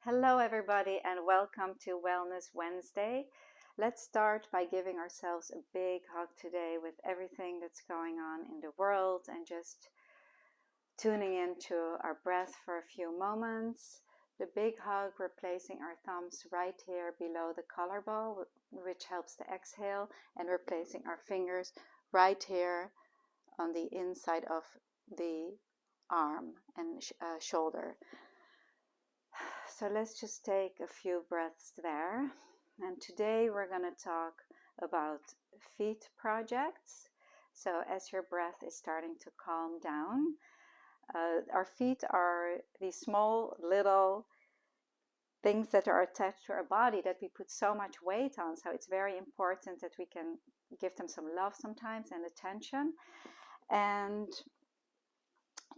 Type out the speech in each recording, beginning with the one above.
Hello everybody and welcome to Wellness Wednesday. Let's start by giving ourselves a big hug today with everything that's going on in the world and just tuning into our breath for a few moments. The big hug, we're placing our thumbs right here below the collarbone, which helps to exhale, and we're placing our fingers right here on the inside of the arm and shoulder. So let's just take a few breaths there. And today we're going to talk about feet projects. So as your breath is starting to calm down, our feet are these small little things that are attached to our body that we put so much weight on. So it's very important that we can give them some love sometimes and attention. And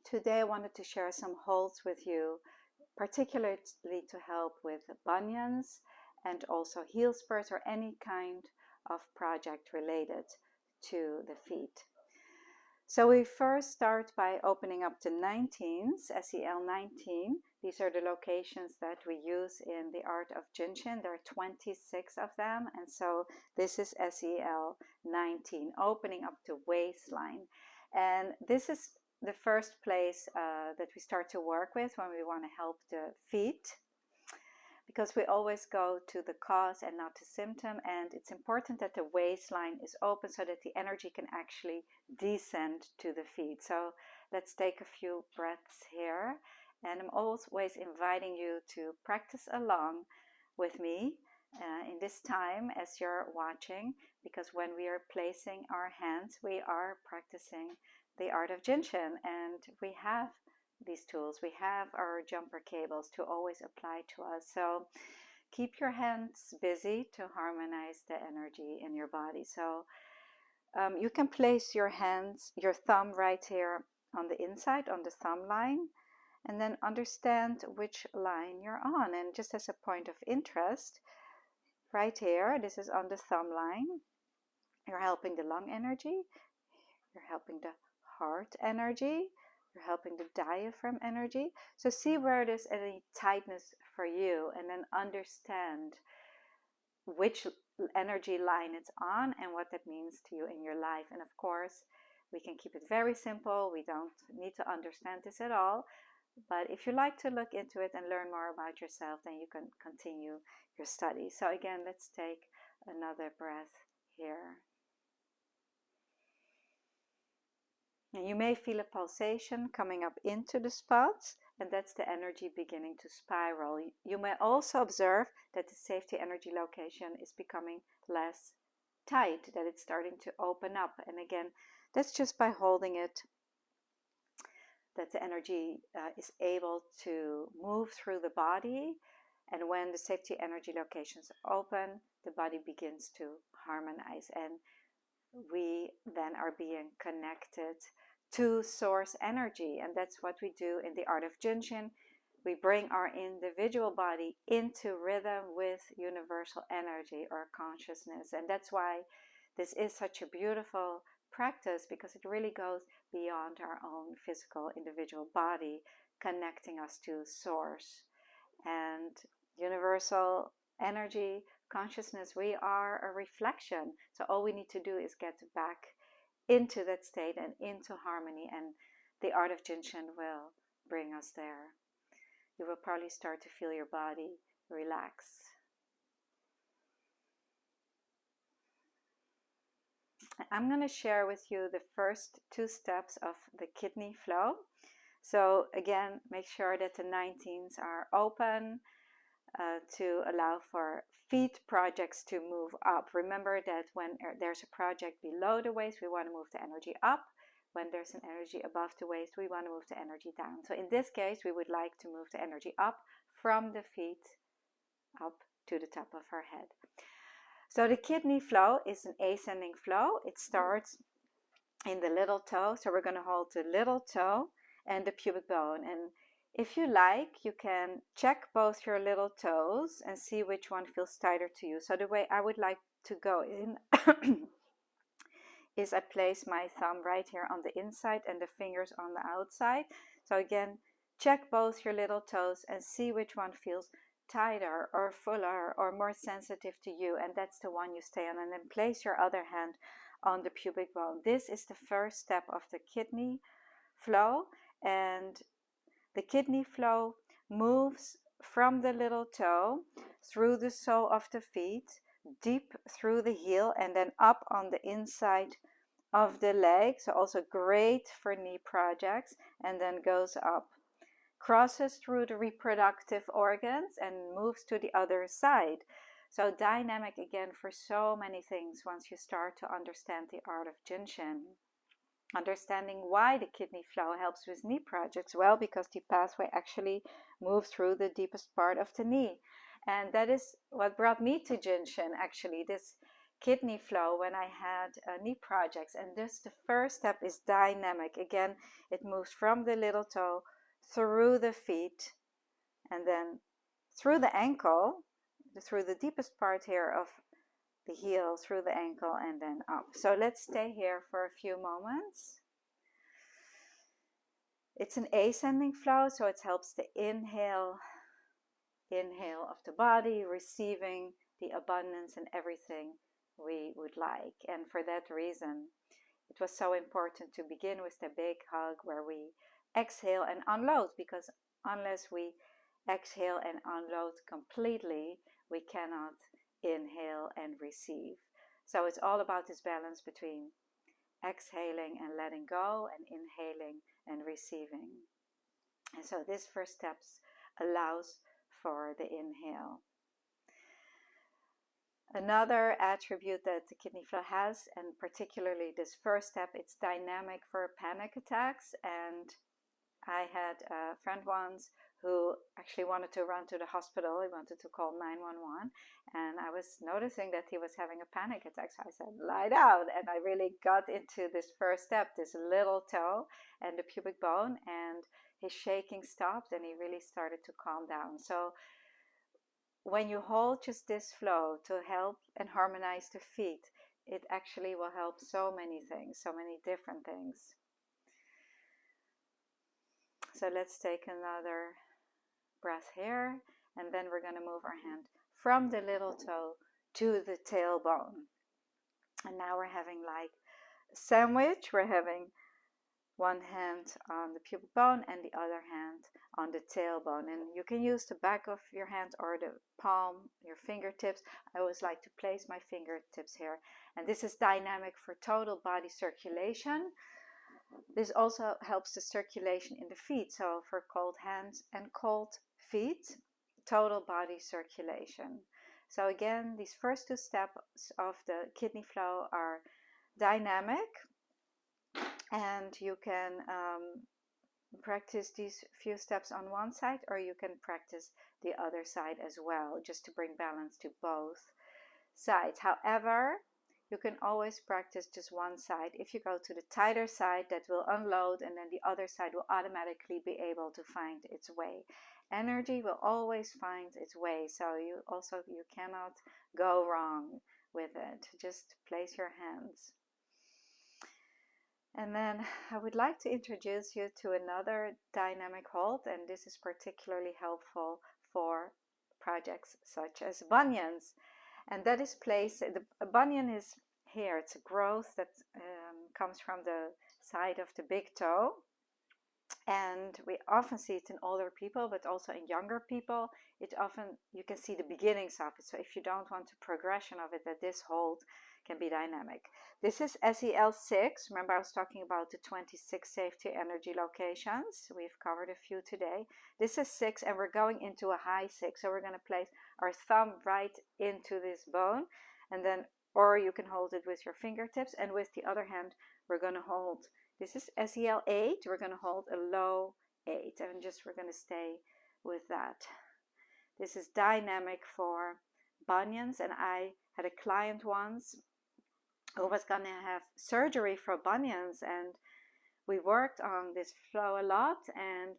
today I wanted to share some holds with you, particularly to help with bunions and also heel spurs or any kind of project related to the feet. So we first start by opening up the 19s, SEL 19. These are the locations that we use in the art of jinshin. There are 26 of them, and so this is SEL 19, opening up the waistline. And this is the first place that we start to work with when we want to help the feet, because we always go to the cause and not the symptom, and it's important that the waistline is open so that the energy can actually descend to the feet. So let's take a few breaths here, and I'm always inviting you to practice along with me in this time as you're watching, because when we are placing our hands, we are practicing the art of jinshin, and we have these tools. We have our jumper cables to always apply to us. So keep your hands busy to harmonize the energy in your body. So you can place your hands, your thumb right here on the inside, on the thumb line, and then understand which line you're on. And just as a point of interest, right here, this is on the thumb line. You're helping the lung energy. You're helping the heart energy. You're helping the diaphragm energy. So see where there's any tightness for you, and then understand which energy line it's on and what that means to you in your life. And of course, we can keep it very simple. We don't need to understand this at all. But if you like to look into it and learn more about yourself, then you can continue your study. So again, let's take another breath here. And you may feel a pulsation coming up into the spots, and that's the energy beginning to spiral. You may also observe that the safety energy location is becoming less tight, that it's starting to open up. And again, that's just by holding it, that the energy is able to move through the body. And when the safety energy locations open, the body begins to harmonize, and we then are being connected to source energy. And that's what we do in the art of jinshin. We bring our individual body into rhythm with universal energy or consciousness. And that's why this is such a beautiful practice, because it really goes beyond our own physical individual body, connecting us to source and universal energy, consciousness. We are a reflection. So all we need to do is get back into that state and into harmony, and the art of jinshin will bring us there. You will probably start to feel your body relax. I'm going to share with you the first two steps of the kidney flow. So again, make sure that the 19s are open to allow for feet projects to move up. Remember that when there's a project below the waist, we want to move the energy up. When there's an energy above the waist, we want to move the energy down. So in this case, we would like to move the energy up from the feet up to the top of our head. So the kidney flow is an ascending flow. It starts in the little toe. So we're going to hold the little toe and the pubic bone. And if you like, you can check both your little toes and see which one feels tighter to you. So the way I would like to go in is I place my thumb right here on the inside and the fingers on the outside. So again, check both your little toes and see which one feels tighter or fuller or more sensitive to you, and that's the one you stay on. And then place your other hand on the pubic bone. This is the first step of the kidney flow, and the kidney flow moves from the little toe through the sole of the feet, deep through the heel, and then up on the inside of the leg. So also great for knee projects, and then goes up, crosses through the reproductive organs, and moves to the other side. So dynamic again for so many things once you start to understand the art of jinshin. Understanding why the kidney flow helps with knee projects. Well, because the pathway actually moves through the deepest part of the knee. And that is what brought me to jinshin, actually, this kidney flow when I had knee projects. And this, the first step is dynamic. Again, it moves from the little toe through the feet and then through the ankle, through the deepest part here of the heel, through the ankle, and then up. So let's stay here for a few moments. It's an ascending flow, so it helps the inhale of the body, receiving the abundance and everything we would like. And for that reason, it was so important to begin with the big hug where we exhale and unload, because unless we exhale and unload completely, we cannot inhale and receive. So it's all about this balance between exhaling and letting go, and inhaling and receiving. And so this first step allows for the inhale. Another attribute that the kidney flow has, and particularly this first step, it's dynamic for panic attacks. And I had a friend once who actually wanted to run to the hospital. He wanted to call 911, and I was noticing that he was having a panic attack. So I said, lie down. And I really got into this first step, this little toe and the pubic bone, and his shaking stopped and he really started to calm down. So when you hold just this flow to help and harmonize the feet, it actually will help so many things, so many different things. So let's take another breath here, and then we're going to move our hand from the little toe to the tailbone. And now we're having like a sandwich. We're having one hand on the pubic bone and the other hand on the tailbone. And you can use the back of your hand or the palm, your fingertips. I always like to place my fingertips here. And this is dynamic for total body circulation. This also helps the circulation in the feet. So for cold hands and cold feet, total body circulation. So again, these first two steps of the kidney flow are dynamic, and you can practice these few steps on one side, or you can practice the other side as well, just to bring balance to both sides. However, you can always practice just one side. If you go to the tighter side, that will unload, and then the other side will automatically be able to find its way. Energy will always find its way, so you cannot go wrong with it. Just place your hands. And then I would like to introduce you to another dynamic hold, and this is particularly helpful for projects such as bunions. And that is placed, a bunion is here, it's a growth that comes from the side of the big toe. And we often see it in older people, but also in younger people. You can see the beginnings of it. So if you don't want a progression of it, that this hold can be dynamic. This is SEL 6. Remember, I was talking about the 26 safety energy locations. We've covered a few today. This is 6, and we're going into a high 6. So we're going to place our thumb right into this bone, and then, or you can hold it with your fingertips, and with the other hand, we're going to hold. This is SEL 8. We're going to hold a low 8, and we're going to stay with that. This is dynamic for bunions, and I had a client once who was going to have surgery for bunions, and we worked on this flow a lot, and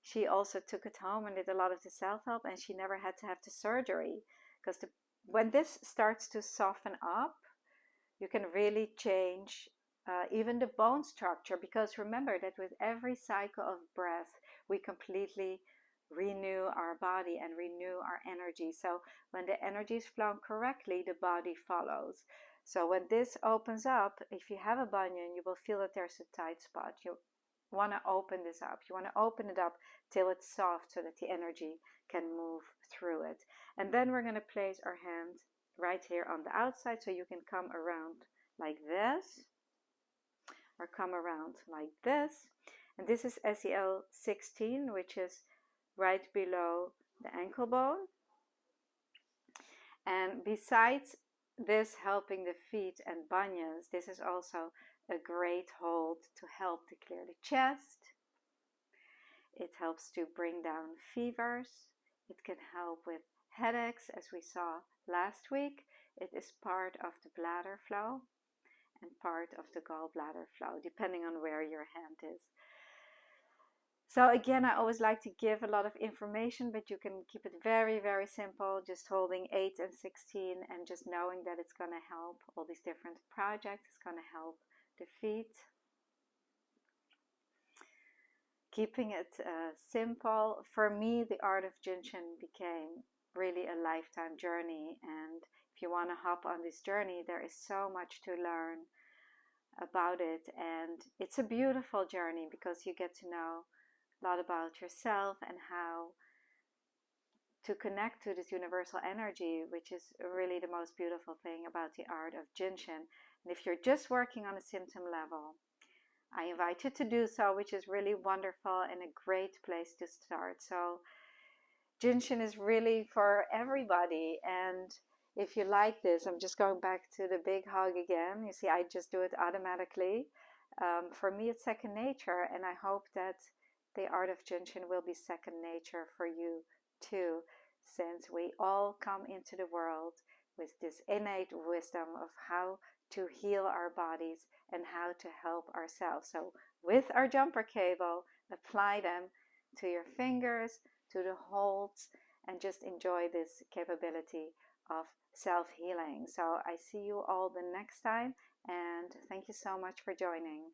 she also took it home and did a lot of the self-help, and she never had to have the surgery, because when this starts to soften up, you can really change even the bone structure, because remember that with every cycle of breath, we completely renew our body and renew our energy. So when the energy is flown correctly, the body follows. So when this opens up, if you have a bunion, you will feel that there's a tight spot. You want to open this up. You want to open it up till it's soft so that the energy can move through it. And then we're going to place our hand right here on the outside, so you can come around like this or come around like this. And this is SEL 16, which is right below the ankle bone. And besides this helping the feet and bunions, this is also a great hold to help to clear the chest. It helps to bring down fevers. It can help with headaches, as we saw last week. It is part of the bladder flow and part of the gallbladder flow, depending on where your hand is. So again, I always like to give a lot of information, but you can keep it very, very simple, just holding 8 and 16 and just knowing that it's going to help all these different projects. It's going to help the feet. Keeping it simple. For me, the art of Jinshin became really a lifetime journey, and if you want to hop on this journey, there is so much to learn about it, and it's a beautiful journey because you get to know a lot about yourself and how to connect to this universal energy, which is really the most beautiful thing about the art of Jinshin. And if you're just working on a symptom level, I invite you to do so, which is really wonderful and a great place to start. So Jinshin is really for everybody, and if you like this, I'm just going back to the big hug again. You see, I just do it automatically. For me, it's second nature, and I hope that the art of Jinshin will be second nature for you too, since we all come into the world with this innate wisdom of how to heal our bodies and how to help ourselves. So with our jumper cable, apply them to your fingers, to the holds, and just enjoy this capability of self-healing. So I see you all the next time, and thank you so much for joining.